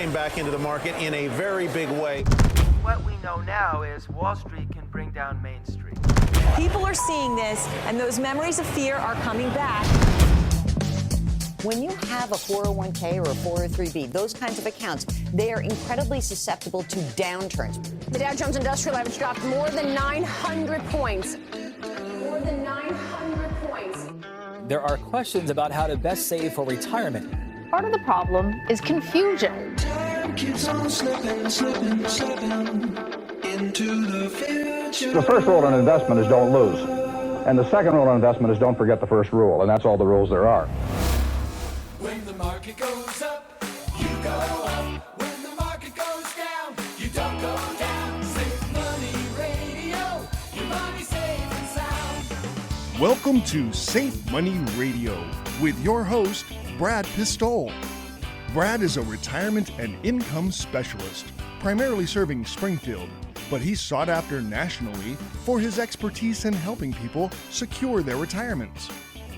came back into the market in a very big way. What we know now is Wall Street can bring down Main Street. People are seeing this, and those memories of fear are coming back. When you have a 401k or a 403b, those kinds of accounts, they are incredibly susceptible to downturns. The Dow Jones Industrial Average dropped more than 900 points. More than 900 points. There are questions about how to best save for retirement. Part of the problem is confusion. Time keeps on slipping into the future. The first rule in investment is don't lose. And the second rule in investment is don't forget the first rule. And that's all the rules there are. When the market goes up, you go up. When the market goes down, you don't go down. Save Money Radio, your money safe and sound. Welcome to Safe Money Radio with your host, Brad Pistole. Brad is a retirement and income specialist, primarily serving Springfield, but he's sought after nationally for his expertise in helping people secure their retirements.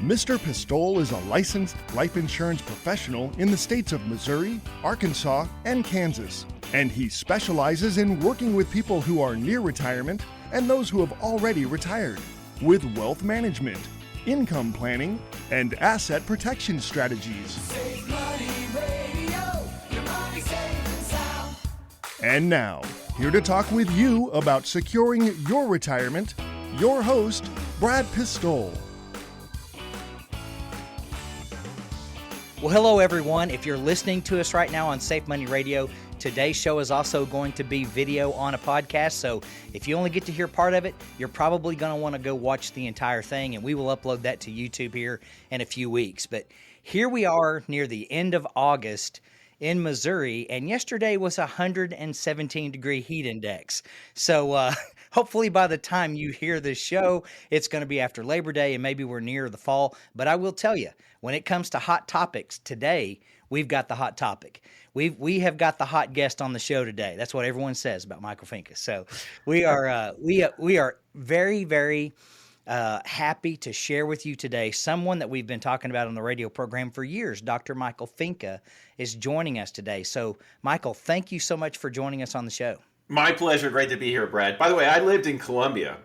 Mr. Pistole is a licensed life insurance professional in the states of Missouri, Arkansas, and Kansas, and he specializes in working with people who are near retirement and those who have already retired with wealth management, income planning, and asset protection strategies. Save Money Radio, your money safe and sound. And now, here to talk with you about securing your retirement, your host, Brad Pistole. Well, hello, everyone. If you're listening to us right now on Safe Money Radio, today's show is also going to be video on a podcast. So if you only get to hear part of it, you're probably going to want to go watch the entire thing, and we will upload that to YouTube here in a few weeks. But here we are near the end of August in Missouri, and yesterday was a 117-degree heat index. So hopefully by the time you hear this show, it's going to be after Labor Day, and maybe we're near the fall. But I will tell you, when it comes to hot topics, today we've got the hot topic. We have got the hot guest on the show today. That's what everyone says about Michael Finke. So we are very, very happy to share with you today someone that we've been talking about on the radio program for years. Dr. Michael Finke is joining us today. So, Michael, thank you so much for joining us on the show. My pleasure. Great to be here, Brad. By the way, I lived in Columbia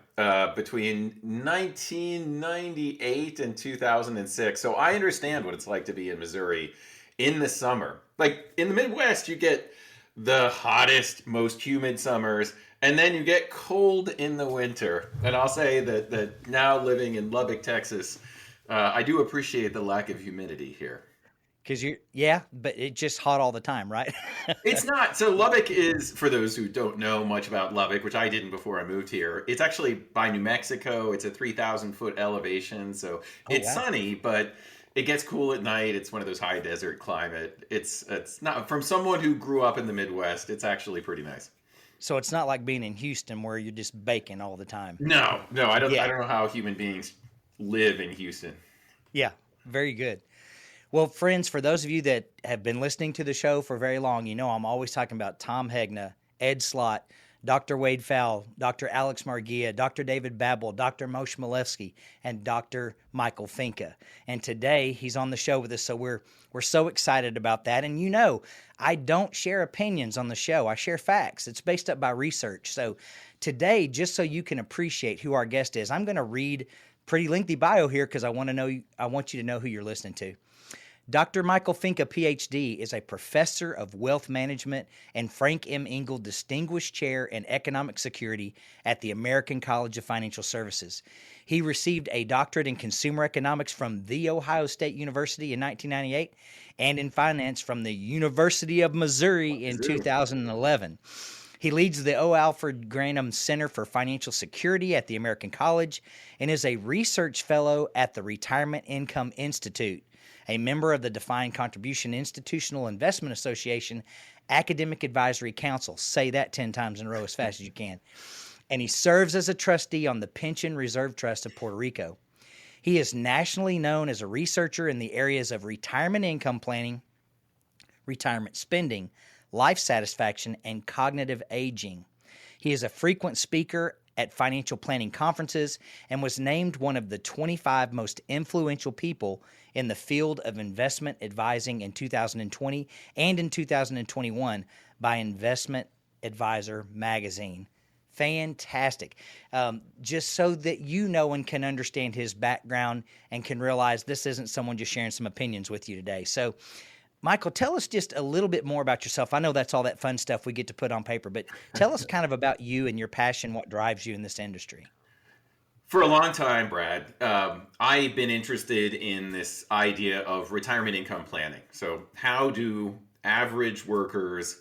between 1998 and 2006, so I understand what it's like to be in Missouri in the summer. Like in the Midwest, you get the hottest, most humid summers, and then you get cold in the winter. And I'll say that now living in Lubbock, Texas, I do appreciate the lack of humidity here. Because but it's just hot all the time, right? It's not. So Lubbock is, for those who don't know much about Lubbock, which I didn't before I moved here, it's actually by New Mexico. It's a 3,000-foot elevation, so it's sunny, but it gets cool at night. It's one of those high desert climate. It's not, from someone who grew up in the Midwest, it's actually pretty nice. So it's not like being in Houston where you're just baking all the time. No, I don't know how human beings live in Houston. Yeah, very good. Well, friends, for those of you that have been listening to the show for very long, you know I'm always talking about Tom Hegna, Ed Slott, Dr. Wade Fowle, Dr. Alex Margia, Dr. David Babel, Dr. Moshe Milevsky, and Dr. Michael Finke. And today he's on the show with us, so we're so excited about that. And you know, I don't share opinions on the show. I share facts. It's based up by research. So today, just so you can appreciate who our guest is, I'm going to read pretty lengthy bio here because I want you to know who you're listening to. Dr. Michael Finke, PhD, is a professor of wealth management and Frank M. Engel Distinguished Chair in Economic Security at the American College of Financial Services. He received a doctorate in consumer economics from The Ohio State University in 1998 and in finance from the University of Missouri in 2011. He leads the O. Alfred Granum Center for Financial Security at the American College and is a research fellow at the Retirement Income Institute, a member of the Defined Contribution Institutional Investment Association Academic Advisory Council. Say that 10 times in a row as fast as you can. And he serves as a trustee on the Pension Reserve Trust of Puerto Rico. He is nationally known as a researcher in the areas of retirement income planning, retirement spending, life satisfaction, and cognitive aging. He is a frequent speaker at financial planning conferences and was named one of the 25 most influential people in the field of investment advising in 2020 and in 2021 by Investment Advisor magazine. Fantastic. Just so that you know and can understand his background and can realize this isn't someone just sharing some opinions with you today. So, Michael, tell us just a little bit more about yourself. I know that's all that fun stuff we get to put on paper, but tell us kind of about you and your passion, what drives you in this industry. For a long time, Brad, I've been interested in this idea of retirement income planning. So how do average workers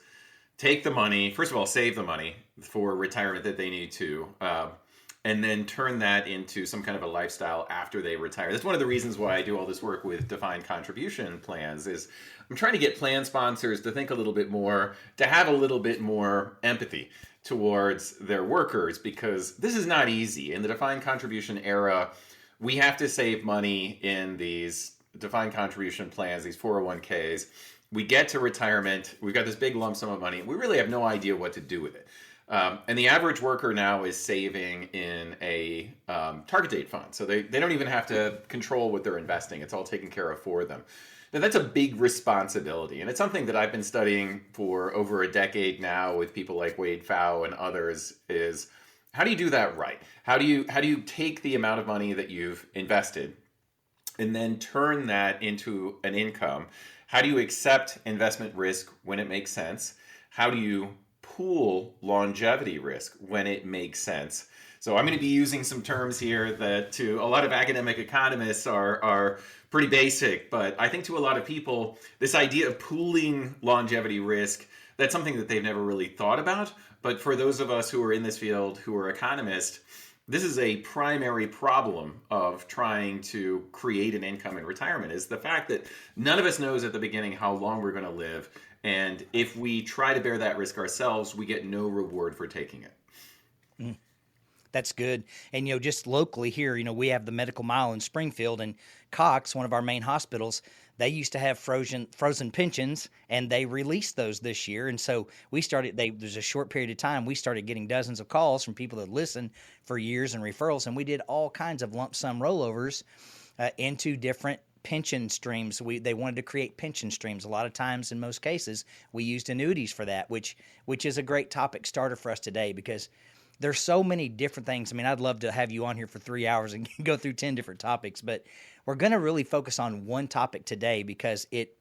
take the money, first of all, save the money for retirement that they need to, and then turn that into some kind of a lifestyle after they retire. That's one of the reasons why I do all this work with defined contribution plans is I'm trying to get plan sponsors to think a little bit more, to have a little bit more empathy towards their workers, because this is not easy. In the defined contribution era, we have to save money in these defined contribution plans, these 401ks. We get to retirement, we've got this big lump sum of money, we really have no idea what to do with it. And the average worker now is saving in a target date fund. So they don't even have to control what they're investing. It's all taken care of for them. Now, that's a big responsibility. And it's something that I've been studying for over a decade now with people like Wade Pfau and others is how do you do that right? How do you take the amount of money that you've invested and then turn that into an income? How do you accept investment risk when it makes sense? How do you pool longevity risk when it makes sense? So I'm going to be using some terms here that to a lot of academic economists are pretty basic, but I think to a lot of people, this idea of pooling longevity risk, that's something that they've never really thought about. But for those of us who are in this field, who are economists, this is a primary problem of trying to create an income in retirement, is the fact that none of us knows at the beginning how long we're going to live. And if we try to bear that risk ourselves, we get no reward for taking it. That's good. And, just locally here, we have the Medical Mile in Springfield, and Cox, one of our main hospitals, they used to have frozen pensions, and they released those this year. And so there's a short period of time, we started getting dozens of calls from people that listened for years and referrals, and we did all kinds of lump sum rollovers into different pension streams. They wanted to create pension streams. A lot of times, in most cases, we used annuities for that, which is a great topic starter for us today because there's so many different things. I mean, I'd love to have you on here for 3 hours and go through 10 different topics, but we're going to really focus on one topic today because it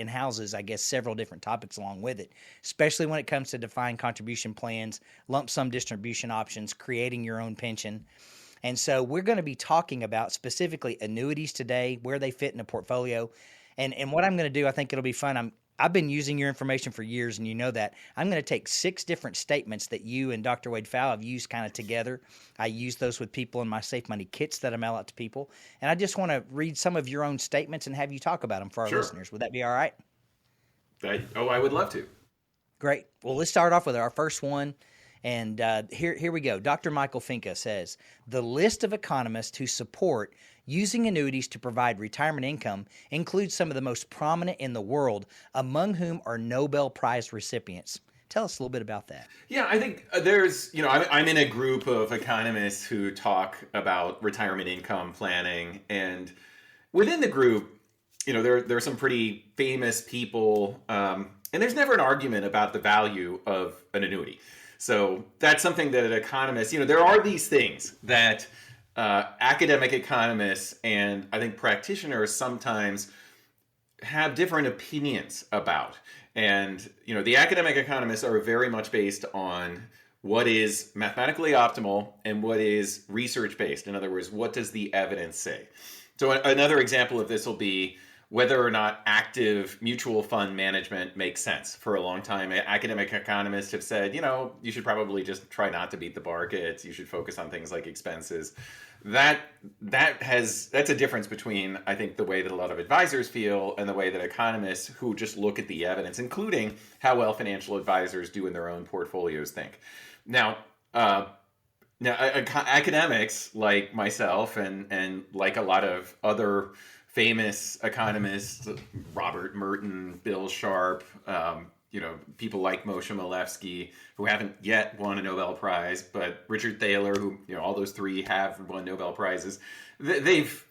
houses, I guess, several different topics along with it, especially when it comes to defined contribution plans, lump sum distribution options, creating your own pension. And so we're going to be talking about specifically annuities today, where they fit in a portfolio. And what I'm going to do, I think it'll be fun. I've been using your information for years, and you know that. I'm going to take 6 different statements that you and Dr. Wade Pfau have used kind of together. I use those with people in my Safe Money kits that I mail out to people. And I just want to read some of your own statements and have you talk about them for our listeners. Would that be all right? I would love to. Great. Well, let's start off with our first one. And here we go. Dr. Michael Finke says, the list of economists who support using annuities to provide retirement income includes some of the most prominent in the world, among whom are Nobel Prize recipients. Tell us a little bit about that. Yeah, I think there's, I'm in a group of economists who talk about retirement income planning. And within the group, there are some pretty famous people, and there's never an argument about the value of an annuity. So that's something that economists, there are these things that academic economists and I think practitioners sometimes have different opinions about. And, the academic economists are very much based on what is mathematically optimal and what is research-based. In other words, what does the evidence say? So another example of this will be whether or not active mutual fund management makes sense. For a long time, academic economists have said, you should probably just try not to beat the markets. You should focus on things like expenses. That's a difference between, I think, the way that a lot of advisors feel and the way that economists who just look at the evidence, including how well financial advisors do in their own portfolios, think. Now, academics like myself and like a lot of other famous economists, Robert Merton, Bill Sharp, people like Moshe Milevsky, who haven't yet won a Nobel Prize, but Richard Thaler, who, all those three have won Nobel Prizes. They've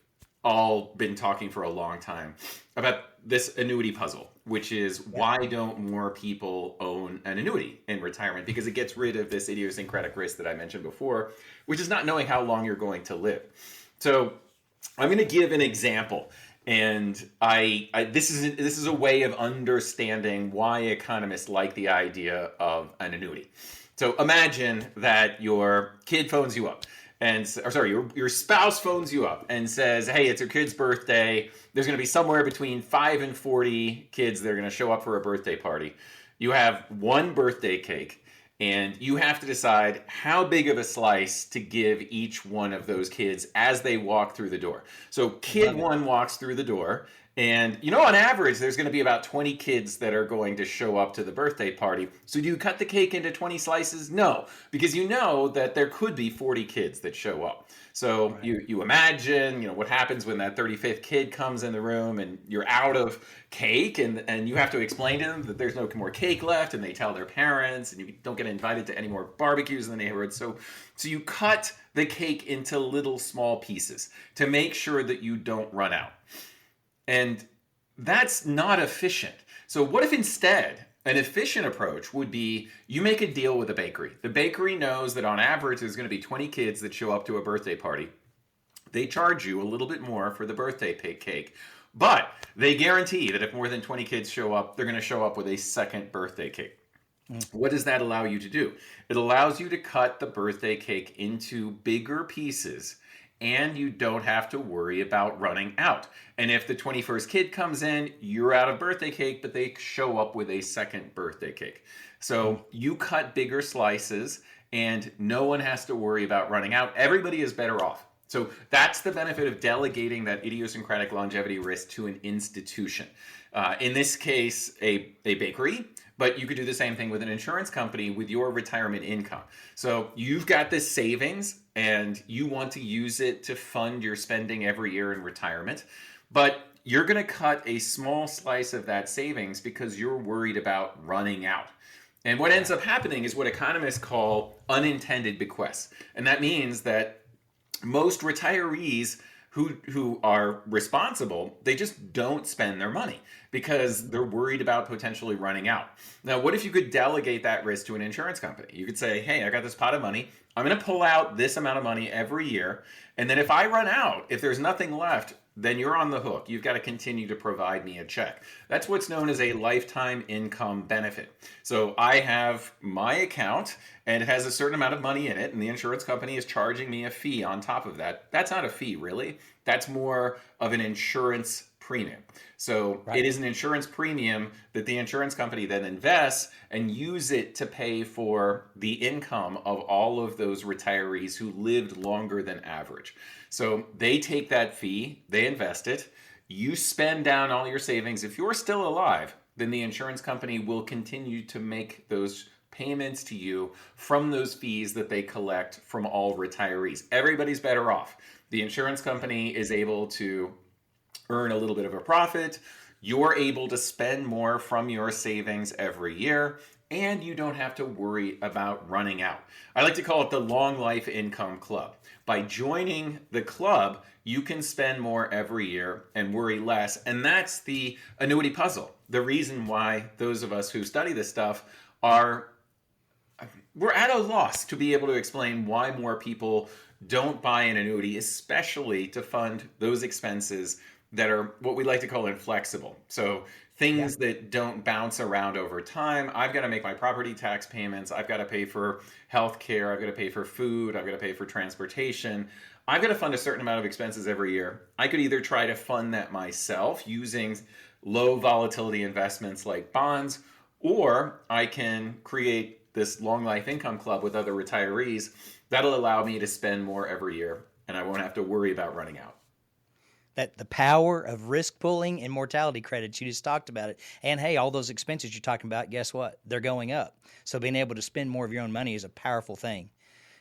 all been talking for a long time about this annuity puzzle, which is why don't more people own an annuity in retirement? Because it gets rid of this idiosyncratic risk that I mentioned before, which is not knowing how long you're going to live. So I'm going to give an example. And this is a way of understanding why economists like the idea of an annuity. So imagine that your kid phones you up, your spouse phones you up and says, "Hey, it's your kid's birthday. There's going to be somewhere between 5 and 40 kids that are going to show up for a birthday party. You have one birthday cake, and you have to decide how big of a slice to give each one of those kids as they walk through the door." So kid one walks through the door, and on average, there's going to be about 20 kids that are going to show up to the birthday party. So do you cut the cake into 20 slices? No, because you know that there could be 40 kids that show up. So you imagine, what happens when that 35th kid comes in the room and you're out of cake and you have to explain to them that there's no more cake left, and they tell their parents, and you don't get invited to any more barbecues in the neighborhood. So you cut the cake into little small pieces to make sure that you don't run out. And that's not efficient. So what if instead an efficient approach would be you make a deal with a bakery. The bakery knows that on average there's going to be 20 kids that show up to a birthday party. They charge you a little bit more for the birthday cake, but they guarantee that if more than 20 kids show up, they're going to show up with a second birthday cake. What does that allow you to do? It allows you to cut the birthday cake into bigger pieces, and you don't have to worry about running out. And if the 21st kid comes in, you're out of birthday cake, but they show up with a second birthday cake. So you cut bigger slices, and no one has to worry about running out. Everybody is better off. So that's the benefit of delegating that idiosyncratic longevity risk to an institution. In this case, a bakery, but you could do the same thing with an insurance company with your retirement income. So you've got this savings and you want to use it to fund your spending every year in retirement, but you're going to cut a small slice of that savings because you're worried about running out. And what ends up happening is what economists call unintended bequests. And that means that most retirees who are responsible, they just don't spend their money because they're worried about potentially running out. Now, what if you could delegate that risk to an insurance company? You could say, "Hey, I got this pot of money. I'm going to pull out this amount of money every year. And then if I run out, if there's nothing left, then you're on the hook. You've got to continue to provide me a check." That's what's known as a lifetime income benefit. So I have my account and it has a certain amount of money in it, and the insurance company is charging me a fee on top of that. That's not a fee, really. That's more of an insurance premium. So it is an insurance premium that the insurance company then invests and use it to pay for the income of all of those retirees who lived longer than average. So they take that fee, they invest it, you spend down all your savings. If you're still alive, then the insurance company will continue to make those payments to you from those fees that they collect from all retirees. Everybody's better off. The insurance company is able to earn a little bit of a profit. You're able to spend more from your savings every year, and you don't have to worry about running out. I like to call it the Long Life Income Club. By joining the club, you can spend more every year and worry less. And that's the annuity puzzle. The reason why those of us who study this stuff we're at a loss to be able to explain why more people don't buy an annuity, especially to fund those expenses that are what we like to call inflexible. So things that don't bounce around over time. I've got to make my property tax payments. I've got to pay for health care. I've got to pay for food. I've got to pay for transportation. I've got to fund a certain amount of expenses every year. I could either try to fund that myself using low volatility investments like bonds, or I can create this long life income club with other retirees. That'll allow me to spend more every year, and I won't have to worry about running out. That the power of risk pooling and mortality credits, you just talked about it. And hey, all those expenses you're talking about, guess what? They're going up. So being able to spend more of your own money is a powerful thing.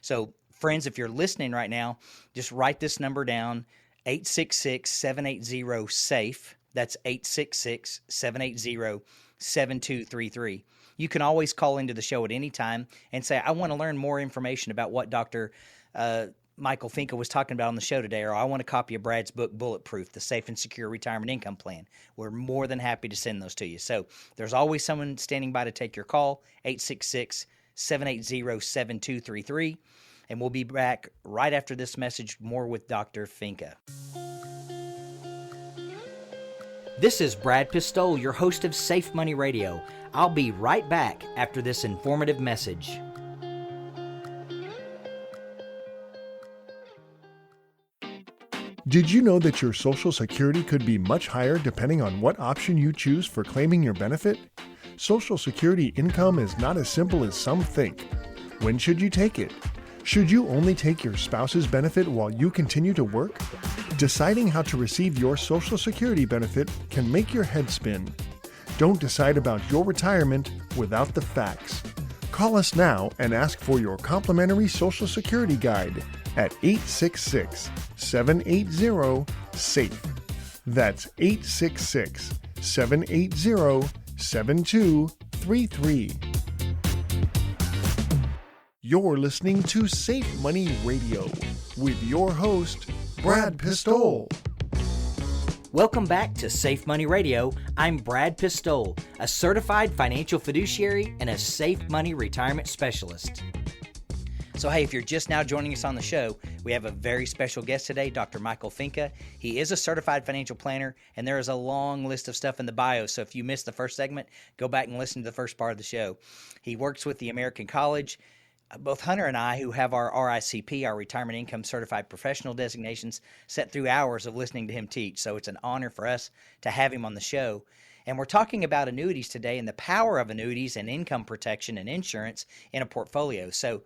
So friends, if you're listening right now, just write this number down, 866-780-SAFE. That's 866-780-SAFE. 7233. You can always call into the show at any time and say, I want to learn more information about what Dr. Michael Finke was talking about on the show today, or I want a copy of Brad's book, Bulletproof, The Safe and Secure Retirement Income Plan. We're more than happy to send those to you. So there's always someone standing by to take your call, 866-780-7233. And we'll be back right after this message, more with Dr. Finke. This is Brad Pistole, your host of Safe Money Radio. I'll be right back after this informative message. Did you know that your Social Security could be much higher depending on what option you choose for claiming your benefit? Social Security income is not as simple as some think. When should you take it? Should you only take your spouse's benefit while you continue to work? Deciding how to receive your Social Security benefit can make your head spin. Don't decide about your retirement without the facts. Call us now and ask for your complimentary Social Security guide at 866-780-SAFE. That's 866-780-7233. You're listening to Safe Money Radio with your host, Brad Pistole. Welcome back to Safe Money Radio. I'm Brad Pistole, a certified financial fiduciary and a safe money retirement specialist. So hey, if you're just now joining us on the show, we have a very special guest today, Dr. Michael Finke. He is a certified financial planner, and there is a long list of stuff in the bio. So if you missed the first segment, go back and listen to the first part of the show. He works with the American College. Both Hunter and I, who have our RICP, our Retirement Income Certified Professional designations, sat through hours of listening to him teach. So it's an honor for us to have him on the show. And we're talking about annuities today and the power of annuities and income protection and insurance in a portfolio. So,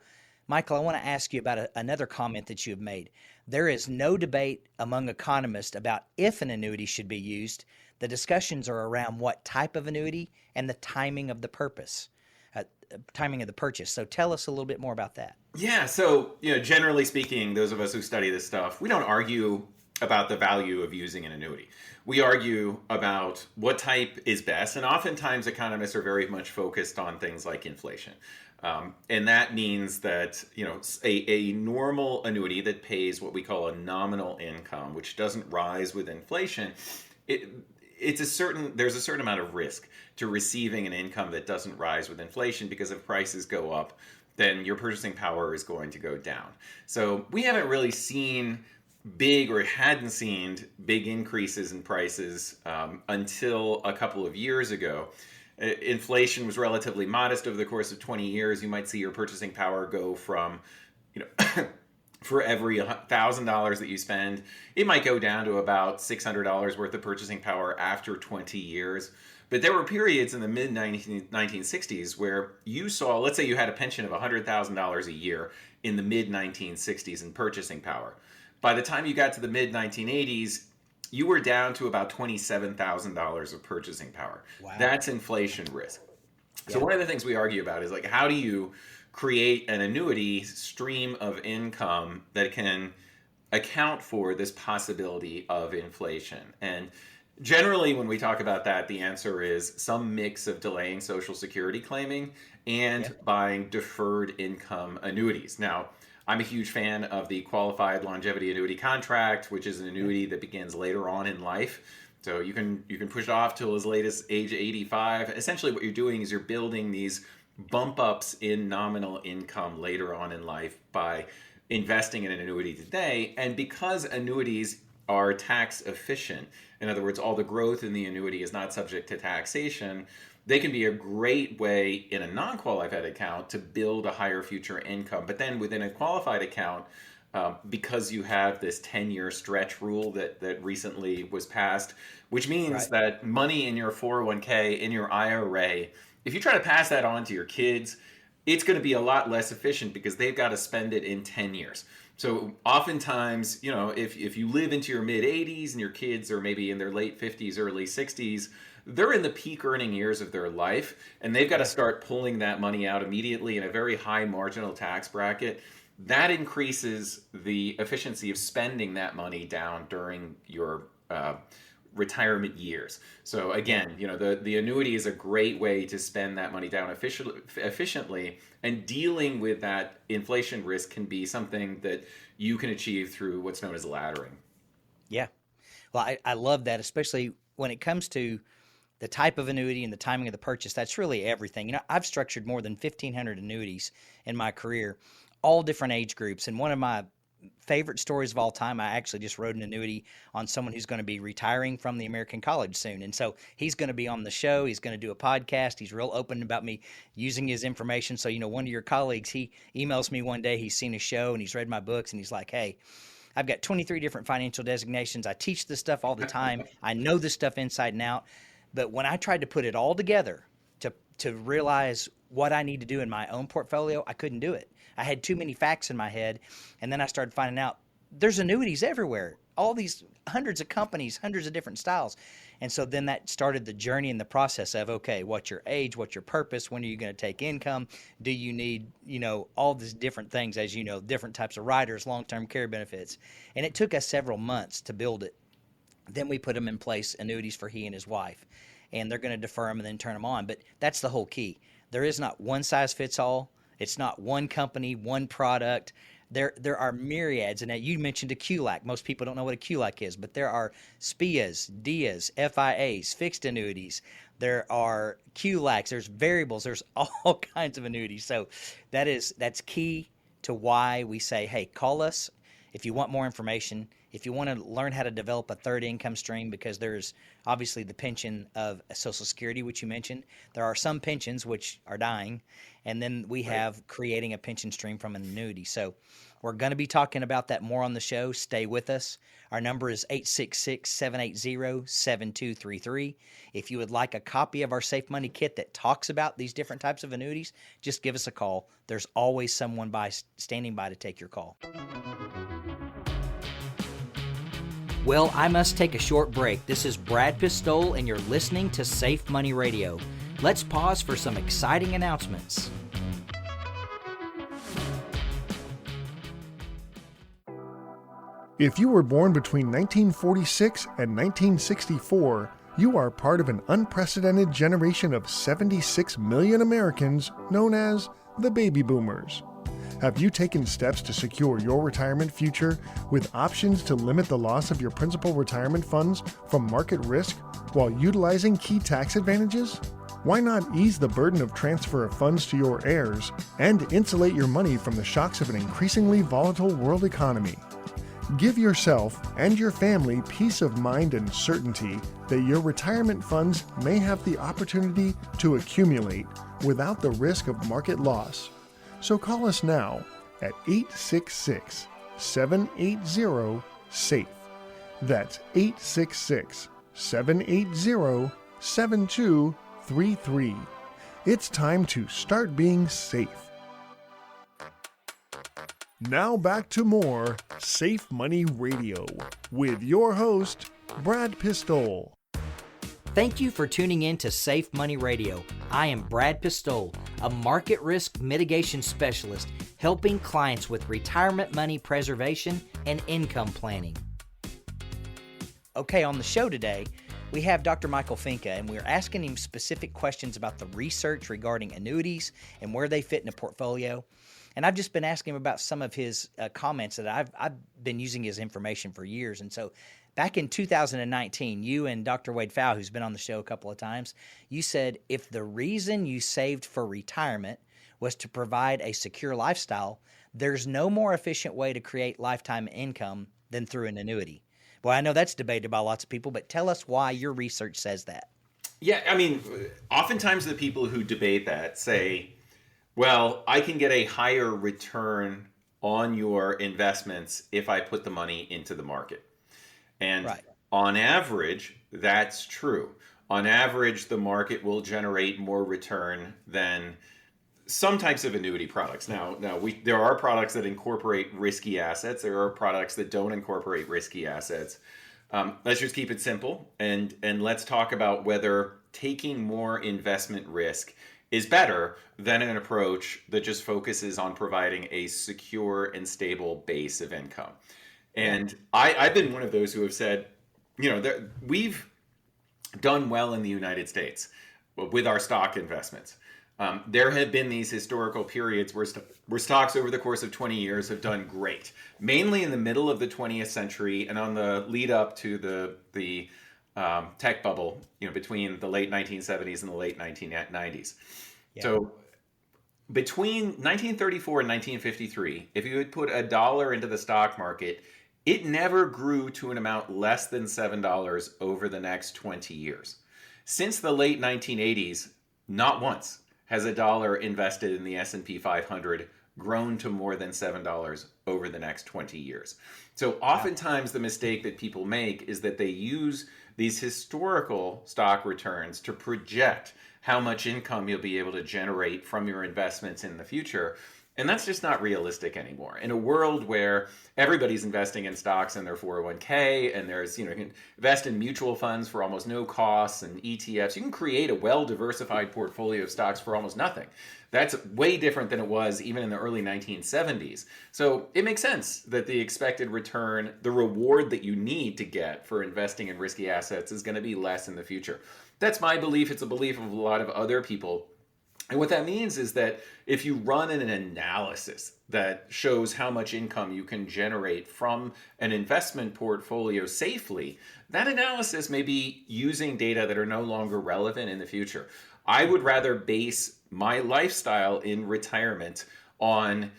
Michael, I want to ask you about another comment that you have made. There is no debate among economists about if an annuity should be used. The discussions are around what type of annuity and the timing of the purchase. So tell us a little bit more about that. Yeah, so generally speaking, those of us who study this stuff, we don't argue about the value of using an annuity. We argue about what type is best, and oftentimes economists are very much focused on things like inflation. And that means that a normal annuity that pays what we call a nominal income, which doesn't rise with inflation, there's a certain amount of risk to receiving an income that doesn't rise with inflation, because if prices go up, then your purchasing power is going to go down. So we haven't really seen hadn't seen big increases in prices until a couple of years ago. Inflation was relatively modest over the course of 20 years. You might see your purchasing power go from, for every $1,000 that you spend, it might go down to about $600 worth of purchasing power after 20 years. But there were periods in the mid-1960s where you saw, let's say you had a pension of $100,000 a year in the mid-1960s in purchasing power. By the time you got to the mid-1980s, you were down to about $27,000 of purchasing power. Wow. That's inflation risk. So one of the things we argue about is, like, how do you create an annuity stream of income that can account for this possibility of inflation? And generally, when we talk about that, the answer is some mix of delaying Social Security claiming and buying deferred income annuities. Now, I'm a huge fan of the qualified longevity annuity contract, which is an annuity that begins later on in life. So you can push it off till as late as age 85. Essentially, what you're doing is you're building these bump ups in nominal income later on in life by investing in an annuity today. And because annuities are tax efficient, in other words, all the growth in the annuity is not subject to taxation, they can be a great way in a non-qualified account to build a higher future income. But then within a qualified account, because you have this 10-year stretch rule that recently was passed, which means that money in your 401k, in your IRA, if you try to pass that on to your kids, it's going to be a lot less efficient because they've got to spend it in 10 years. So oftentimes, if you live into your mid-80s and your kids are maybe in their late 50s, early 60s, they're in the peak earning years of their life, and they've got to start pulling that money out immediately in a very high marginal tax bracket. That increases the efficiency of spending that money down during your retirement years. So again, the annuity is a great way to spend that money down efficiently, and dealing with that inflation risk can be something that you can achieve through what's known as laddering. Yeah. Well, I love that, especially when it comes to the type of annuity and the timing of the purchase. That's really everything. I've structured more than 1,500 annuities in my career, all different age groups. And one of my favorite stories of all time, I actually just wrote an annuity on someone who's going to be retiring from the American college soon. And so he's going to be on the show. He's going to do a podcast. He's real open about me using his information. So, one of your colleagues, he emails me one day, he's seen a show and he's read my books, and he's like, hey, I've got 23 different financial designations. I teach this stuff all the time. I know this stuff inside and out. But when I tried to put it all together to realize what I need to do in my own portfolio, I couldn't do it. I had too many facts in my head. And then I started finding out there's annuities everywhere, all these hundreds of companies, hundreds of different styles. And so then that started the journey and the process of, okay, what's your age? What's your purpose? When are you going to take income? Do you need, all these different things, as you know, different types of riders, long-term care benefits. And it took us several months to build it. Then we put them in place, annuities for he and his wife. And they're going to defer them and then turn them on. But that's the whole key. There is not one size fits all. It's not one company, one product. There are myriads. And you mentioned a QLAC. Most people don't know what a QLAC is, but there are SPIAs, DIAs, FIAs, fixed annuities. There are QLACs. There's variables. There's all kinds of annuities. So that's key to why we say, hey, call us if you want more information. If you want to learn how to develop a third income stream, because there's obviously the pension of Social Security, which you mentioned. There are some pensions which are dying, and then we have creating a pension stream from an annuity. So we're going to be talking about that more on the show. Stay with us. Our number is 866-780-7233. If you would like a copy of our Safe Money Kit that talks about these different types of annuities, just give us a call. There's always someone standing by to take your call. Well, I must take a short break. This is Brad Pistole, and you're listening to Safe Money Radio. Let's pause for some exciting announcements. If you were born between 1946 and 1964, you are part of an unprecedented generation of 76 million Americans known as the baby boomers. Have you taken steps to secure your retirement future with options to limit the loss of your principal retirement funds from market risk while utilizing key tax advantages? Why not ease the burden of transfer of funds to your heirs and insulate your money from the shocks of an increasingly volatile world economy? Give yourself and your family peace of mind and certainty that your retirement funds may have the opportunity to accumulate without the risk of market loss. So call us now at 866-780-SAFE. That's 866-780-7233. It's time to start being safe. Now back to more Safe Money Radio with your host, Brad Pistole. Thank you for tuning in to Safe Money Radio. I am Brad Pistole, a market risk mitigation specialist helping clients with retirement money preservation and income planning. Okay, on the show today, we have Dr. Michael Finke, and we're asking him specific questions about the research regarding annuities and where they fit in a portfolio. And I've just been asking him about some of his comments that I've been using his information for years. And so back in 2019, you and Dr. Wade Pfau, who's been on the show a couple of times, you said if the reason you saved for retirement was to provide a secure lifestyle, there's no more efficient way to create lifetime income than through an annuity. Well, I know that's debated by lots of people, but tell us why your research says that. Yeah, I mean, oftentimes the people who debate that say, well, I can get a higher return on your investments if I put the money into the market. And on average, that's true. On average, the market will generate more return than some types of annuity products. Now, there are products that incorporate risky assets. There are products that don't incorporate risky assets. Let's just keep it simple, and let's talk about whether taking more investment risk is better than an approach that just focuses on providing a secure and stable base of income. And I've been one of those who have said, we've done well in the United States with our stock investments. There have been these historical periods where stocks over the course of 20 years have done great, mainly in the middle of the 20th century and on the lead up to the tech bubble, between the late 1970s and the late 1990s. Yeah. So between 1934 and 1953, if you had put $1 into the stock market, it never grew to an amount less than $7 over the next 20 years. Since the late 1980s, not once has $1 invested in the S&P 500 grown to more than $7 over the next 20 years. So oftentimes the mistake that people make is that they use these historical stock returns to project how much income you'll be able to generate from your investments in the future. And that's just not realistic anymore. In a world where everybody's investing in stocks in their 401k, and there's, you can invest in mutual funds for almost no costs and ETFs. You can create a well-diversified portfolio of stocks for almost nothing. That's way different than it was even in the early 1970s. So it makes sense that the expected return, the reward that you need to get for investing in risky assets, is going to be less in the future. That's my belief. It's a belief of a lot of other people. And what that means is that if you run an analysis that shows how much income you can generate from an investment portfolio safely, that analysis may be using data that are no longer relevant in the future. I would rather base my lifestyle in retirement on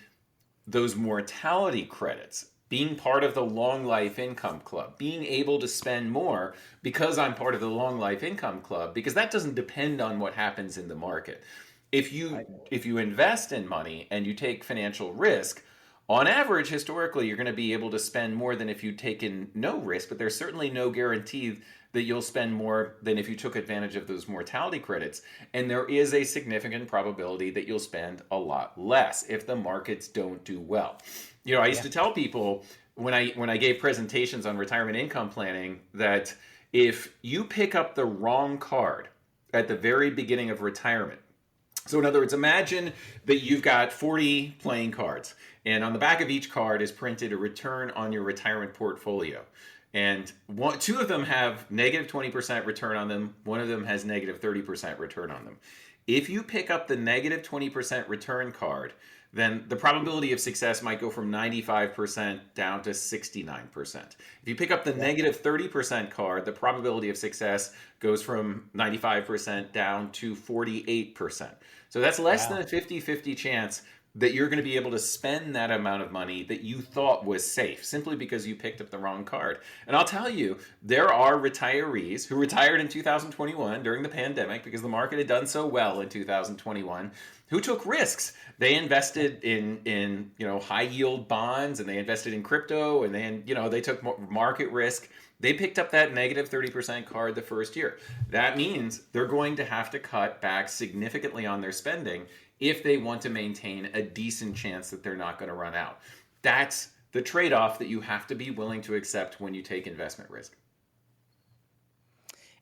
those mortality credits, being part of the Long Life Income Club, being able to spend more because I'm part of the Long Life Income Club, because that doesn't depend on what happens in the market. If you invest in money and you take financial risk, on average, historically, you're going to be able to spend more than if you'd taken no risk, but there's certainly no guarantee that you'll spend more than if you took advantage of those mortality credits. And there is a significant probability that you'll spend a lot less if the markets don't do well. I used to tell people when I gave presentations on retirement income planning that if you pick up the wrong card at the very beginning of retirement, so in other words, imagine that you've got 40 playing cards, and on the back of each card is printed a return on your retirement portfolio. And two of them have negative 20% return on them. One of them has negative 30% return on them. If you pick up the negative 20% return card, then the probability of success might go from 95% down to 69%. If you pick up the negative 30% card, the probability of success goes from 95% down to 48%. So that's less than a 50-50 chance that you're going to be able to spend that amount of money that you thought was safe simply because you picked up the wrong card. And I'll tell you, there are retirees who retired in 2021 during the pandemic because the market had done so well in 2021 who took risks. They invested in high yield bonds, and they invested in crypto, and they took market risk. They picked up that negative 30% card the first year. That means they're going to have to cut back significantly on their spending if they want to maintain a decent chance that they're not going to run out. That's the trade-off that you have to be willing to accept when you take investment risk.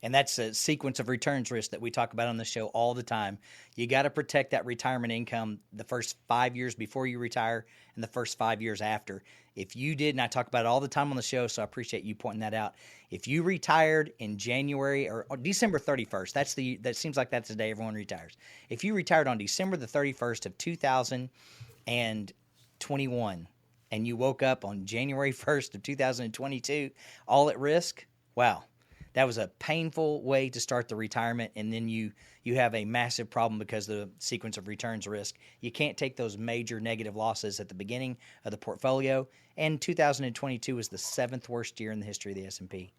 And that's a sequence of returns risk that we talk about on the show all the time. You got to protect that retirement income the first 5 years before you retire and the first 5 years after. If you did, and I talk about it all the time on the show, so I appreciate you pointing that out. If you retired in January or December 31st, that seems like that's the day everyone retires. If you retired on December the 31st of 2021 and you woke up on January 1st of 2022, all at risk, wow. That was a painful way to start the retirement, and then you have a massive problem because of the sequence of returns risk. You can't take those major negative losses at the beginning of the portfolio, and 2022 was the 7th worst year in the history of the S&P.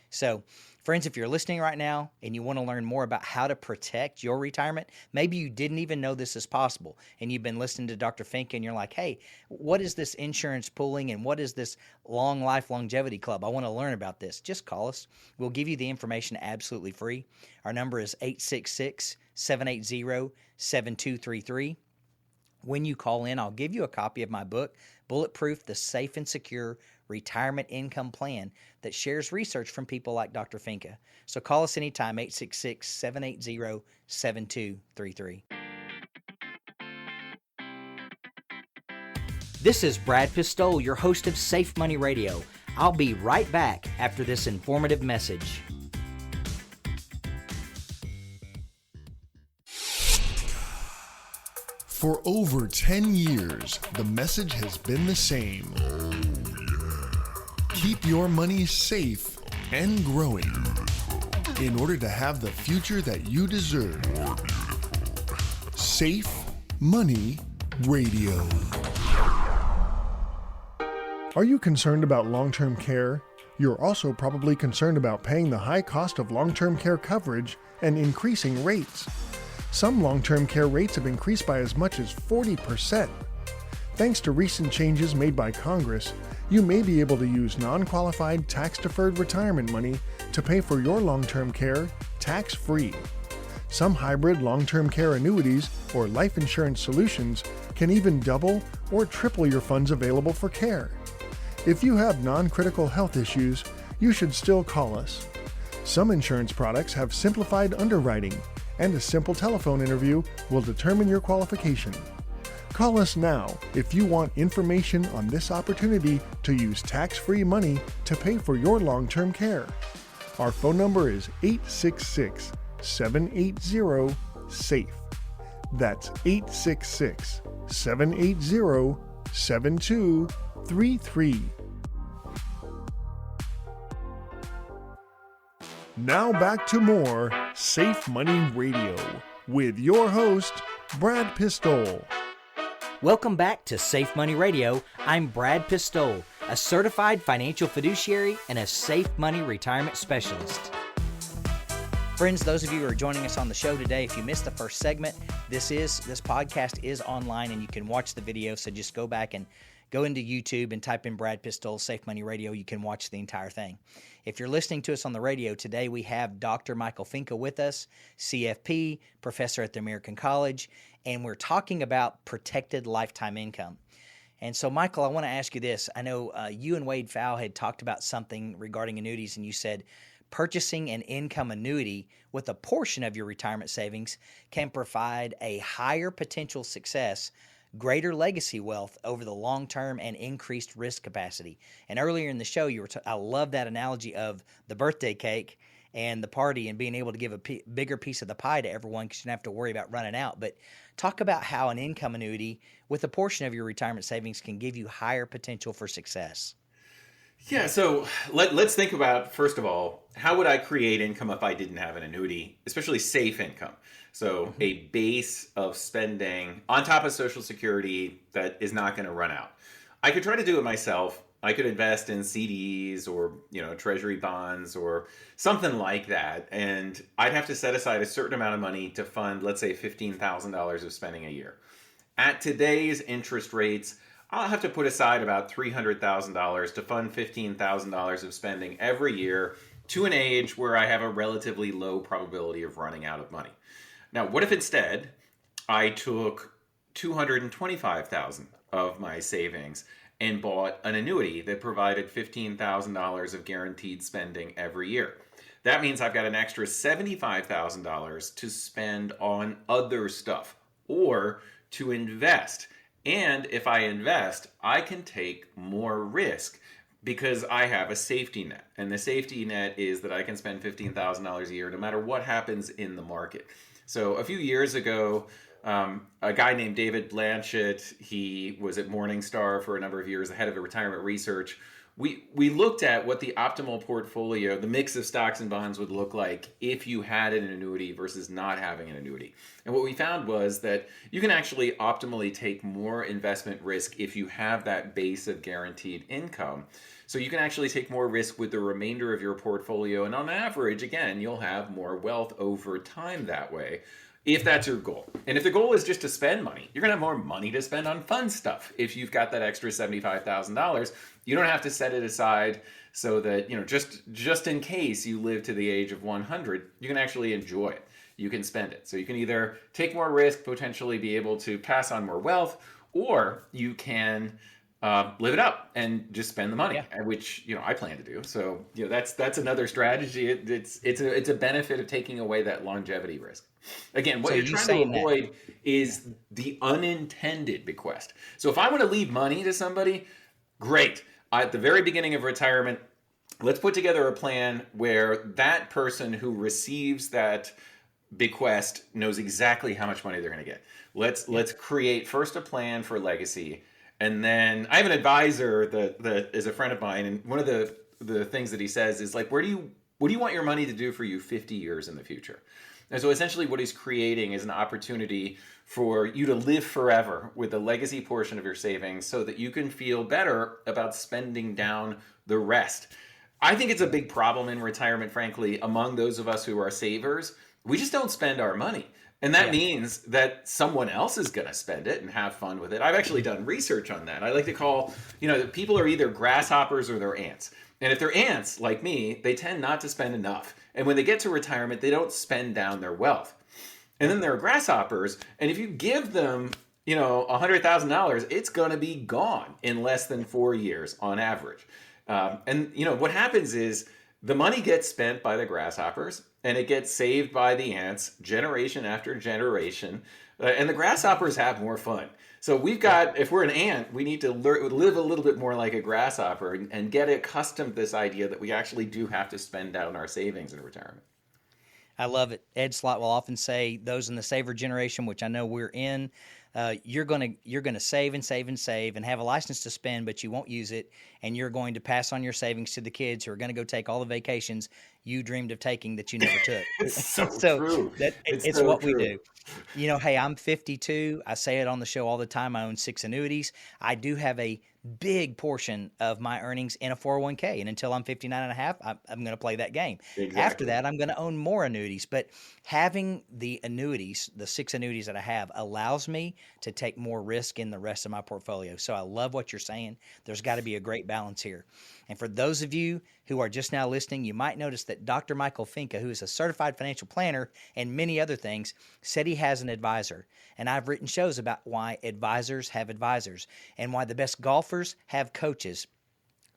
So, friends, if you're listening right now and you want to learn more about how to protect your retirement, maybe you didn't even know this is possible, and you've been listening to Dr. Finke and you're like, hey, what is this insurance pooling and what is this long life longevity club? I want to learn about this. Just call us. We'll give you the information absolutely free. Our number is 866-780-7233. When you call in, I'll give you a copy of my book, Bulletproof: The Safe and Secure Retirement Income Plan, that shares research from people like Dr. Finke. So call us anytime, 866-780-7233. This is Brad Pistole, your host of Safe Money Radio. I'll be right back after this informative message. For over 10 years, the message has been the same. Keep your money safe and growing in order to have the future that you deserve. Safe Money Radio. Are you concerned about long-term care? You're also probably concerned about paying the high cost of long-term care coverage and increasing rates. Some long-term care rates have increased by as much as 40%. Thanks to recent changes made by Congress, you may be able to use non-qualified tax-deferred retirement money to pay for your long-term care tax-free. Some hybrid long-term care annuities or life insurance solutions can even double or triple your funds available for care. If you have non-critical health issues, you should still call us. Some insurance products have simplified underwriting, and a simple telephone interview will determine your qualification. Call us now if you want information on this opportunity to use tax-free money to pay for your long-term care. Our phone number is 866-780-SAFE. That's 866-780-7233. Now back to more Safe Money Radio with your host, Brad Pistol. Welcome back to Safe Money Radio. I'm Brad Pistol, a certified financial fiduciary and a safe money retirement specialist. Friends, those of you who are joining us on the show today, if you missed the first segment, this podcast is online and you can watch the video. So just go back and go into YouTube and type in Brad Pistol Safe Money Radio. You can watch the entire thing. If you're listening to us on the radio today, we have Dr. Michael Finke with us, CFP, professor at the American College, and we're talking about protected lifetime income. And so, Michael, I want to ask you this. I know you and Wade Fowle had talked about something regarding annuities, and you said purchasing an income annuity with a portion of your retirement savings can provide a higher potential success, greater legacy wealth over the long term, and increased risk capacity. And earlier in the show, I love that analogy of the birthday cake and the party and being able to give a bigger piece of the pie to everyone because you don't have to worry about running out. But talk about how an income annuity with a portion of your retirement savings can give you higher potential for success. Yeah, so let's think about, first of all, how would I create income if I didn't have an annuity, especially safe income? So a base of spending on top of Social Security that is not going to run out. I could try to do it myself. I could invest in CDs or, treasury bonds or something like that. And I'd have to set aside a certain amount of money to fund, let's say, $15,000 of spending a year. At today's interest rates, I'll have to put aside about $300,000 to fund $15,000 of spending every year to an age where I have a relatively low probability of running out of money. Now, what if instead I took $225,000 of my savings and bought an annuity that provided $15,000 of guaranteed spending every year? That means I've got an extra $75,000 to spend on other stuff or to invest. And if I invest, I can take more risk because I have a safety net. And the safety net is that I can spend $15,000 a year no matter what happens in the market. So a few years ago, a guy named David Blanchett, he was at Morningstar for a number of years, the head of retirement research. We looked at what the optimal portfolio, the mix of stocks and bonds would look like if you had an annuity versus not having an annuity. And what we found was that you can actually optimally take more investment risk if you have that base of guaranteed income. So you can actually take more risk with the remainder of your portfolio. And on average, again, you'll have more wealth over time that way, if that's your goal. And if the goal is just to spend money, you're going to have more money to spend on fun stuff. If you've got that extra $75,000, you don't have to set it aside so that, just in case you live to the age of 100, you can actually enjoy it. You can spend it. So you can either take more risk, potentially be able to pass on more wealth, or you can live it up and just spend the money, which I plan to do. So that's another strategy. It's a benefit of taking away that longevity risk. Again, what you're trying to avoid is the unintended bequest. So if I want to leave money to somebody, great. at the very beginning of retirement, let's put together a plan where that person who receives that bequest knows exactly how much money they're going to get. Let's create first a plan for legacy, and then I have an advisor that is a friend of mine, and one of the things that he says is like, what do you want your money to do for you 50 years in the future? And so essentially what he's creating is an opportunity for you to live forever with the legacy portion of your savings so that you can feel better about spending down the rest. I think it's a big problem in retirement, frankly, among those of us who are savers. We just don't spend our money. And that means that someone else is going to spend it and have fun with it. I've actually done research on that. I like to call, that people are either grasshoppers or they're ants. And if they're ants, like me, they tend not to spend enough. And when they get to retirement, they don't spend down their wealth. And then there are grasshoppers. And if you give them, $100,000, it's going to be gone in less than 4 years on average. What happens is the money gets spent by the grasshoppers and it gets saved by the ants generation after generation. And the grasshoppers have more fun. So if we're an ant, we need to live a little bit more like a grasshopper and get accustomed to this idea that we actually do have to spend down our savings in retirement. I love it. Ed Slott will often say, those in the saver generation, which I know we're in, you're gonna save and save and save and have a license to spend, but you won't use it, and you're going to pass on your savings to the kids who are going to go take all the vacations you dreamed of taking that you never took. It's so true. It's so what true. we do. Hey, I'm 52. I say it on the show all the time. I own 6 annuities. I do have a big portion of my earnings in a 401k. And until I'm 59 and a half, I'm going to play that game. Exactly. After that, I'm going to own more annuities. But having the annuities, the 6 annuities that I have, allows me to take more risk in the rest of my portfolio. So I love what you're saying. There's got to be a great balance here. And for those of you who are just now listening, you might notice that Dr. Michael Finke, who is a certified financial planner and many other things, said he has an advisor. And I've written shows about why advisors have advisors and why the best golfers have coaches.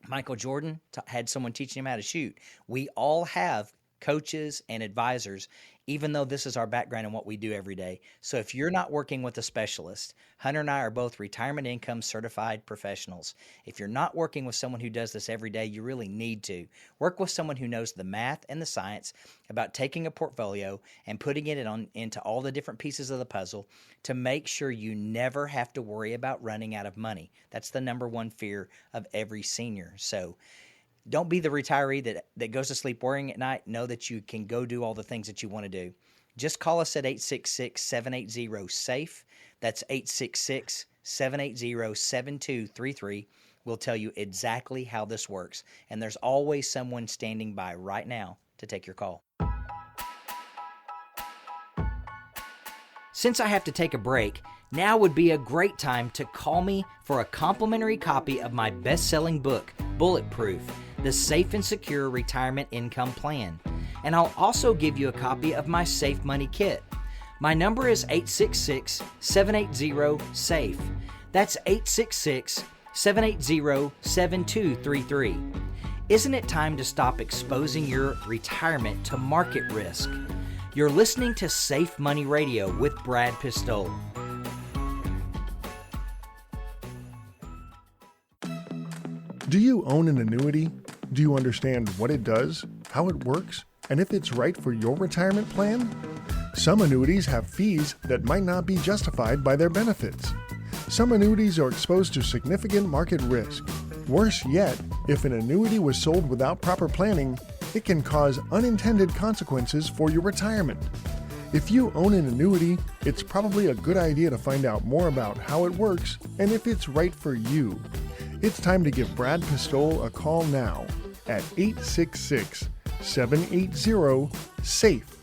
Michael Jordan had someone teaching him how to shoot. We all have coaches and advisors, even though this is our background and what we do every day. So if you're not working with a specialist, Hunter and I are both retirement income certified professionals. If you're not working with someone who does this every day, you really need to. Work with someone who knows the math and the science about taking a portfolio and putting it into all the different pieces of the puzzle to make sure you never have to worry about running out of money. That's the number one fear of every senior. So don't be the retiree that goes to sleep worrying at night. Know that you can go do all the things that you want to do. Just call us at 866-780-SAFE. That's 866-780-7233. We'll tell you exactly how this works. And there's always someone standing by right now to take your call. Since I have to take a break, now would be a great time to call me for a complimentary copy of my best-selling book, Bulletproof, The Safe and Secure Retirement Income Plan. And I'll also give you a copy of my Safe Money Kit. My number is 866-780-SAFE. That's 866-780-7233. Isn't it time to stop exposing your retirement to market risk? You're listening to Safe Money Radio with Brad Pistole. Do you own an annuity? Do you understand what it does, how it works, and if it's right for your retirement plan? Some annuities have fees that might not be justified by their benefits. Some annuities are exposed to significant market risk. Worse yet, if an annuity was sold without proper planning, it can cause unintended consequences for your retirement. If you own an annuity, it's probably a good idea to find out more about how it works and if it's right for you. It's time to give Brad Pistole a call now at 866-780-SAFE.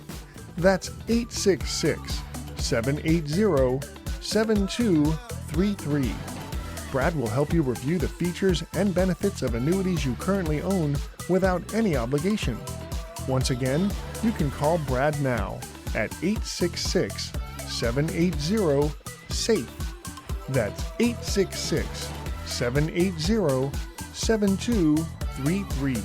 That's 866-780-7233. Brad will help you review the features and benefits of annuities you currently own without any obligation. Once again, you can call Brad now at 866-780-SAFE. That's 866-780-7233.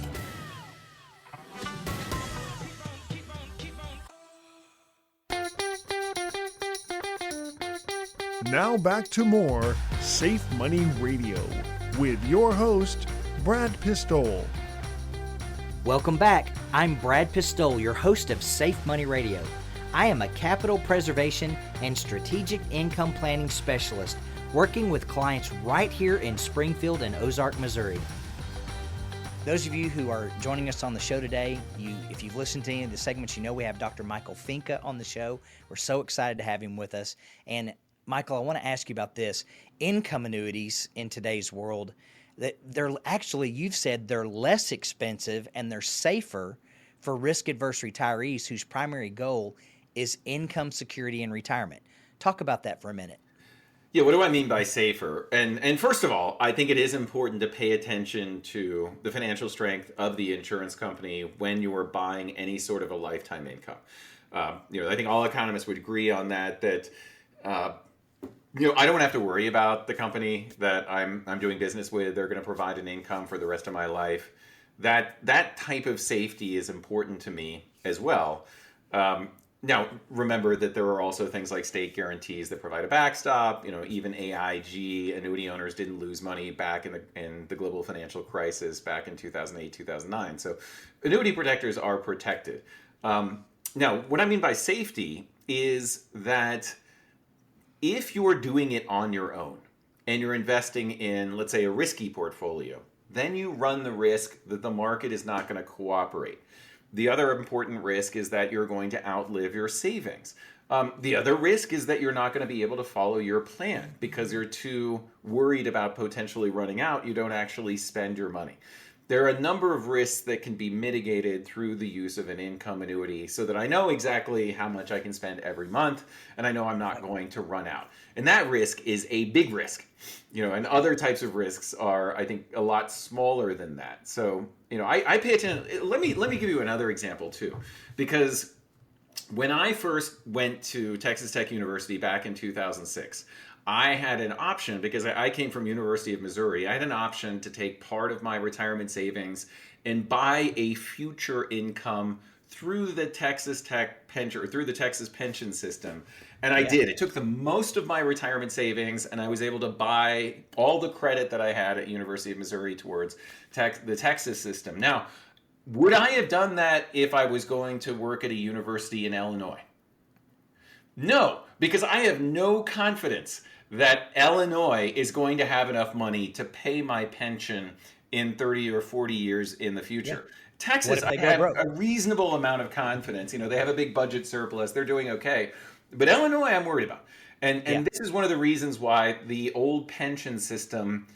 Now back to more Safe Money Radio with your host, Brad Pistole. Welcome back. I'm Brad Pistole, your host of Safe Money Radio. I am a capital preservation and strategic income planning specialist working with clients right here in Springfield and Ozark, Missouri. Those of you who are joining us on the show today, if you've listened to any of the segments, you know we have Dr. Michael Finke on the show. We're so excited to have him with us. And Michael, I want to ask you about this. Income annuities in today's world, that they're actually, you've said they're less expensive and they're safer for risk-adverse retirees whose primary goal is income security in retirement. Talk about that for a minute. Yeah, what do I mean by safer? And first of all, I think it is important to pay attention to the financial strength of the insurance company when you are buying any sort of a lifetime income. I think all economists would agree on that. I don't have to worry about the company that I'm doing business with. They're going to provide an income for the rest of my life. That type of safety is important to me as well. Now, remember that there are also things like state guarantees that provide a backstop. Even AIG annuity owners didn't lose money back in the global financial crisis back in 2008, 2009. So annuity protectors are protected. Now, what I mean by safety is that if you're doing it on your own and you're investing in, let's say, a risky portfolio, then you run the risk that the market is not going to cooperate. The other important risk is that you're going to outlive your savings. The other risk is that you're not going to be able to follow your plan because you're too worried about potentially running out. You don't actually spend your money. There are a number of risks that can be mitigated through the use of an income annuity so that I know exactly how much I can spend every month and I know I'm not going to run out. And that risk is a big risk, and other types of risks are, I think, a lot smaller than that. So, I pay attention. Let me give you another example too, because when I first went to Texas Tech University back in 2006, I had an option because I came from University of Missouri. I had an option to take part of my retirement savings and buy a future income through the Texas Tech pension, or through the Texas pension system. And I did. It took the most of my retirement savings, and I was able to buy all the credit that I had at University of Missouri towards the Texas system. Now, would I have done that if I was going to work at a university in Illinois? No, because I have no confidence that Illinois is going to have enough money to pay my pension in 30 or 40 years in the future. Yeah. Texas, I have a reasonable amount of confidence. They have a big budget surplus. They're doing okay. But Illinois, I'm worried about. And this is one of the reasons why the old pension system,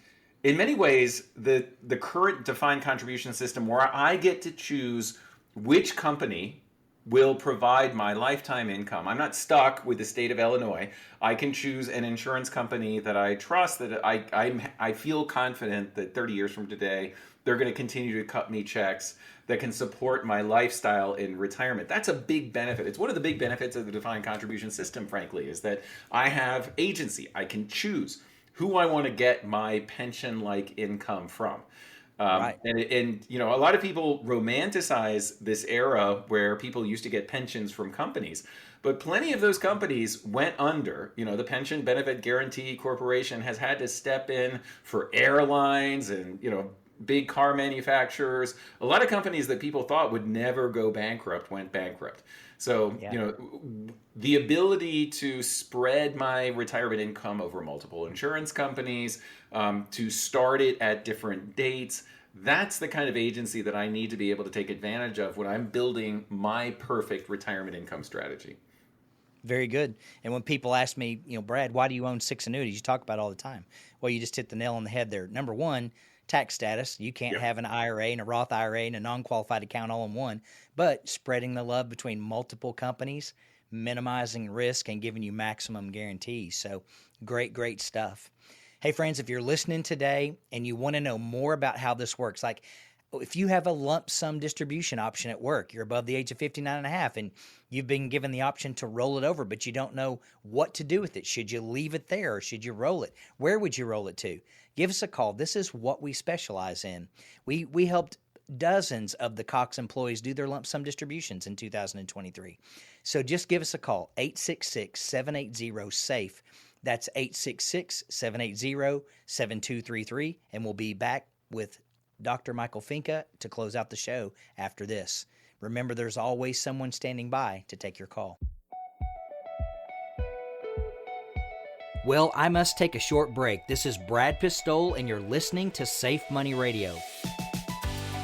in many ways, the current defined contribution system where I get to choose which company will provide my lifetime income. I'm not stuck with the state of Illinois. I can choose an insurance company that I trust, that I feel confident that 30 years from today, they're going to continue to cut me checks that can support my lifestyle in retirement. That's a big benefit. It's one of the big benefits of the defined contribution system, frankly, is that I have agency. I can choose who I want to get my pension-like income from. Right. And a lot of people romanticize this era where people used to get pensions from companies, but plenty of those companies went under. The Pension Benefit Guaranty Corporation has had to step in for airlines and, big car manufacturers. A lot of companies that people thought would never go bankrupt went bankrupt. So, the ability to spread my retirement income over multiple insurance companies, to start it at different dates, that's the kind of agency that I need to be able to take advantage of when I'm building my perfect retirement income strategy. Very good. And when people ask me, Brad, why do you own 6 annuities? You talk about it all the time. Well, you just hit the nail on the head there. Number one, tax status. You can't have an IRA and a Roth IRA and a non-qualified account all in one, but spreading the love between multiple companies, minimizing risk, and giving you maximum guarantees. So great stuff. Hey, friends, if you're listening today and you want to know more about how this works, like if you have a lump sum distribution option at work, you're above the age of 59 and a half, and you've been given the option to roll it over, but you don't know what to do with it. Should you leave it there or should you roll it? Where would you roll it to? Give us a call. This is what we specialize in. We helped dozens of the Cox employees do their lump sum distributions in 2023. So just give us a call, 866-780-SAFE. That's 866-780-7233, and we'll be back with Dr. Michael Finke to close out the show after this. Remember, there's always someone standing by to take your call. Well, I must take a short break. This is Brad Pistole, and you're listening to Safe Money Radio.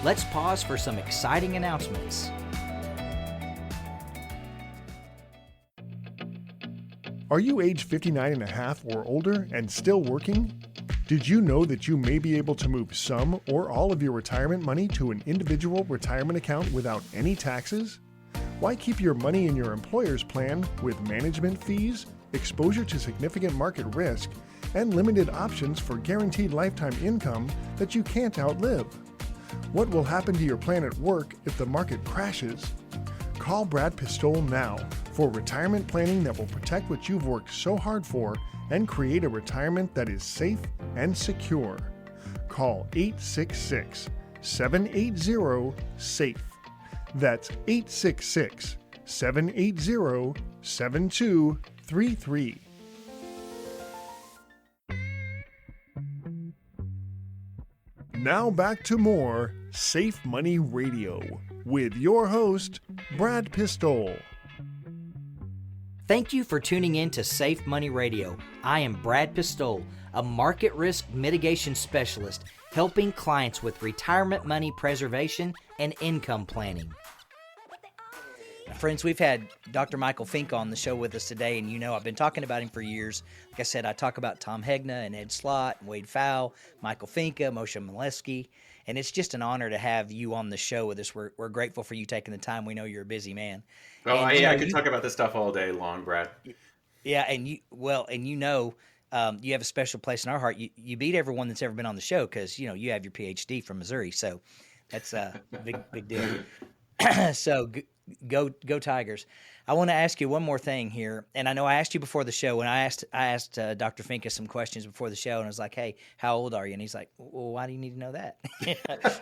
Let's pause for some exciting announcements. Are you age 59 and a half or older and still working? Did you know that you may be able to move some or all of your retirement money to an individual retirement account without any taxes? Why keep your money in your employer's plan with management fees, exposure to significant market risk, and limited options for guaranteed lifetime income that you can't outlive? What will happen to your plan at work if the market crashes? Call Brad Pistole now for retirement planning that will protect what you've worked so hard for and create a retirement that is safe and secure. Call 866-780-SAFE. That's 866-780-7233. Now back to more Safe Money Radio with your host, Brad Pistole. Thank you for tuning in to Safe Money Radio. I am Brad Pistole, a market risk mitigation specialist helping clients with retirement money preservation and income planning. Friends, we've had Dr. Michael Finke on the show with us today, and you know I've been talking about him for years. Like I said, I talk about Tom Hegna and Ed Slott and Wade Pfau, Michael Finke, Moshe Milevsky, and it's just an honor to have you on the show with us. We're grateful for you taking the time. We know you're a busy man. Oh, And, I could talk about this stuff all day long, Brad. Yeah, and you have a special place in our heart. You beat everyone that's ever been on the show because you have your PhD from Missouri, so that's a big deal. So go Tigers! I want to ask you one more thing here, and I know I asked you before the show, and I asked Dr. Finke some questions before the show, and I was like, "Hey, how old are you?" And he's like, "Well, why do you need to know that?"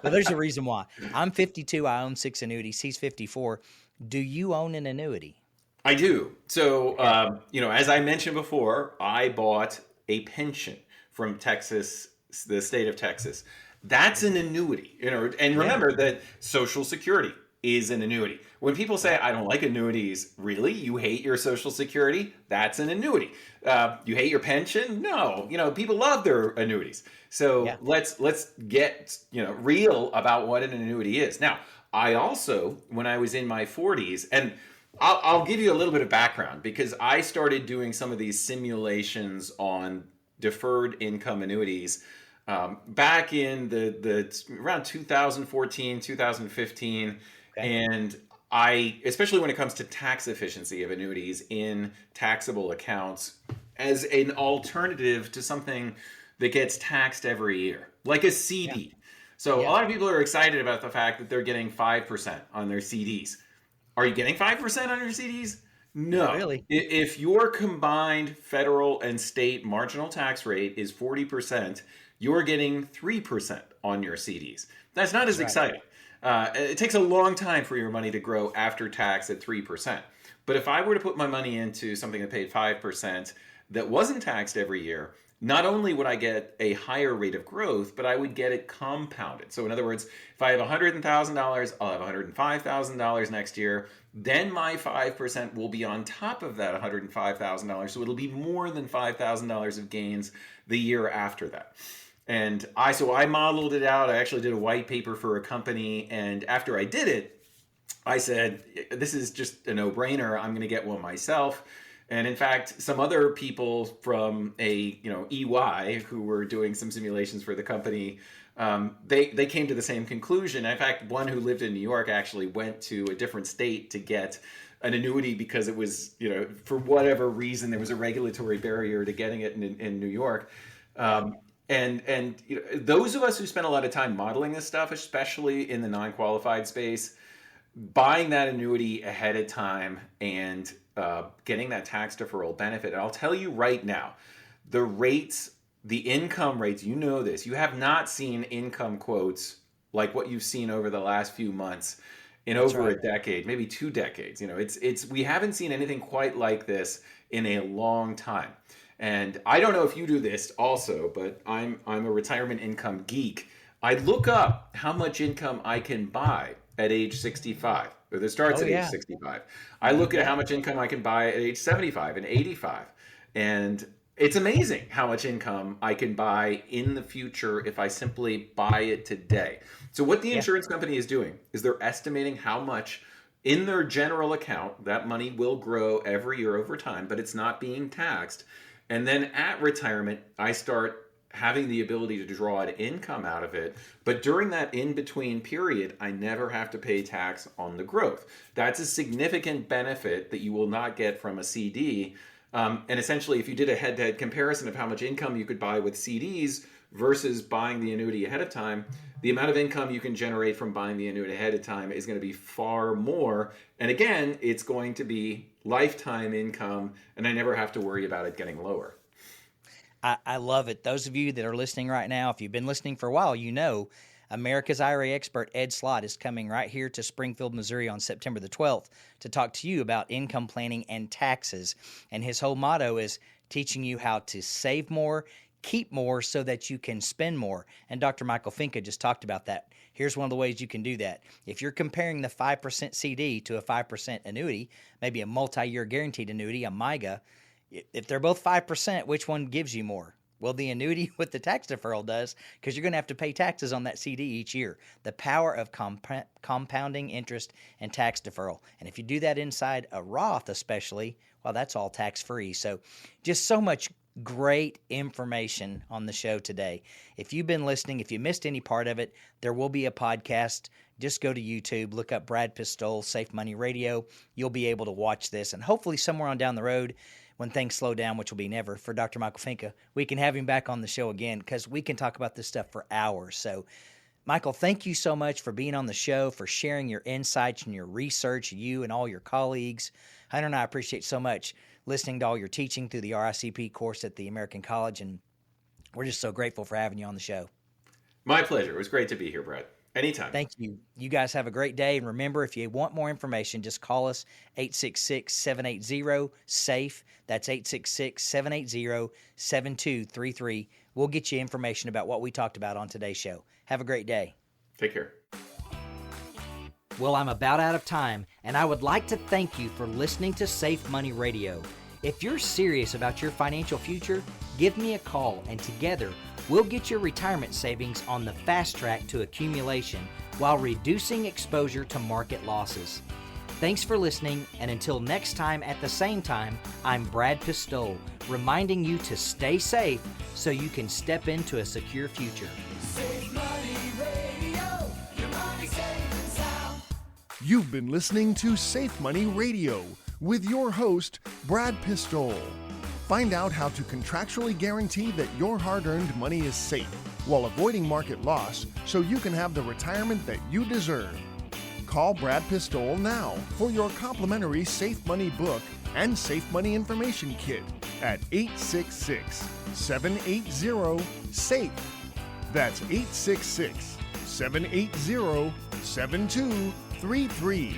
Well, there's a reason why. I'm 52. I own 6 annuities. He's 54. Do you own an annuity? I do. So, as I mentioned before, I bought a pension from Texas, the state of Texas. That's an annuity. And remember that Social Security is an annuity. When people say, I don't like annuities, really? You hate your Social Security? That's an annuity. You hate your pension? No. People love their annuities. So let's get real about what an annuity is. Now, I also, when I was in my 40s, and I'll give you a little bit of background because I started doing some of these simulations on deferred income annuities back in the around 2014, 2015. And I, especially when it comes to tax efficiency of annuities in taxable accounts as an alternative to something that gets taxed every year, like a CD. So a lot of people are excited about the fact that they're getting 5% on their CDs. Are you getting 5% on your CDs? No. Not really. If your combined federal and state marginal tax rate is 40%, you're getting 3% on your CDs. That's not as exciting. It takes a long time for your money to grow after tax at 3%. But if I were to put my money into something that paid 5% that wasn't taxed every year, not only would I get a higher rate of growth, but I would get it compounded. So in other words, if I have $100,000, I'll have $105,000 next year. Then my 5% will be on top of that $105,000. So it'll be more than $5,000 of gains the year after that. And I modeled it out. I actually did a white paper for a company. And after I did it, I said, this is just a no-brainer. I'm going to get one myself. And in fact, some other people from EY who were doing some simulations for the company, they came to the same conclusion. In fact, one who lived in New York actually went to a different state to get an annuity because it was, for whatever reason, there was a regulatory barrier to getting it in New York. And those of us who spend a lot of time modeling this stuff, especially in the non-qualified space, buying that annuity ahead of time and getting that tax deferral benefit. And I'll tell you right now, the rates, the income rates, you know this, you have not seen income quotes like what you've seen over the last few months in over a decade, maybe 2 decades. We haven't seen anything quite like this in a long time. And I don't know if you do this also, but I'm a retirement income geek. I look up how much income I can buy at age 65, or that starts at age 65. I look at how much income I can buy at age 75 and 85. And it's amazing how much income I can buy in the future if I simply buy it today. So what the insurance company is doing is they're estimating how much in their general account, that money will grow every year over time, but it's not being taxed. And then at retirement, I start having the ability to draw an income out of it. But during that in-between period, I never have to pay tax on the growth. That's a significant benefit that you will not get from a CD. And essentially, if you did a head-to-head comparison of how much income you could buy with CDs versus buying the annuity ahead of time, the amount of income you can generate from buying the annuity ahead of time is going to be far more. And again, it's going to be lifetime income, and I never have to worry about it getting lower. I love it. Those of you that are listening right now, if you've been listening for a while, you know America's IRA expert Ed Slott is coming right here to Springfield, Missouri on September the 12th to talk to you about income planning and taxes. And his whole motto is teaching you how to save more, keep more so that you can spend more. And Dr. Michael Finke just talked about that. Here's one of the ways you can do that. If you're comparing the 5% CD to a 5% annuity, maybe a multi-year guaranteed annuity, a MIGA, if they're both 5%, which one gives you more? Well, the annuity with the tax deferral does, because you're going to have to pay taxes on that CD each year. The power of compounding interest and tax deferral. And if you do that inside a Roth especially, well, that's all tax-free. So just so much great information on the show today. If you've been listening, if you missed any part of it, there will be a podcast. Just go to YouTube, look up Brad Pistole, Safe Money Radio. You'll be able to watch this. And hopefully somewhere on down the road, when things slow down, which will be never, for Dr. Michael Finke, we can have him back on the show again because we can talk about this stuff for hours. So, Michael, thank you so much for being on the show, for sharing your insights and your research, you and all your colleagues. Hunter and I appreciate so much listening to all your teaching through the RICP course at the American College, and we're just so grateful for having you on the show. My pleasure. It was great to be here, Brad. Anytime. Thank you. You guys have a great day. And remember, if you want more information, just call us 866-780-SAFE. That's 866-780-7233. We'll get you information about what we talked about on today's show. Have a great day. Take care. Well, I'm about out of time, and I would like to thank you for listening to Safe Money Radio. If you're serious about your financial future, give me a call, and together we'll get your retirement savings on the fast track to accumulation while reducing exposure to market losses. Thanks for listening, and until next time at the same time, I'm Brad Pistole, reminding you to stay safe so you can step into a secure future. Safe Money Radio, your money safe and sound. You've been listening to Safe Money Radio with your host, Brad Pistole. Find out how to contractually guarantee that your hard-earned money is safe while avoiding market loss so you can have the retirement that you deserve. Call Brad Pistole now for your complimentary Safe Money book and Safe Money information kit at 866-780-SAFE. That's 866-780-7233.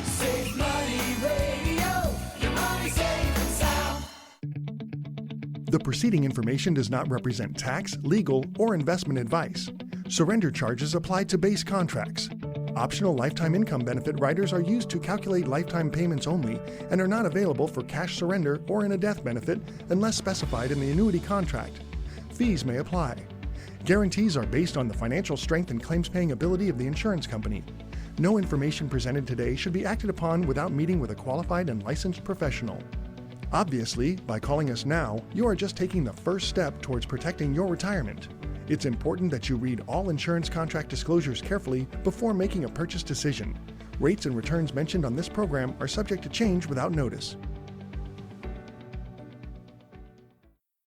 Safe Money Radio, your money safe and sound. The preceding information does not represent tax, legal, or investment advice. Surrender charges apply to base contracts. Optional lifetime income benefit riders are used to calculate lifetime payments only and are not available for cash surrender or in a death benefit unless specified in the annuity contract. Fees may apply. Guarantees are based on the financial strength and claims-paying ability of the insurance company. No information presented today should be acted upon without meeting with a qualified and licensed professional. Obviously, by calling us now, you are just taking the first step towards protecting your retirement. It's important that you read all insurance contract disclosures carefully before making a purchase decision. Rates and returns mentioned on this program are subject to change without notice.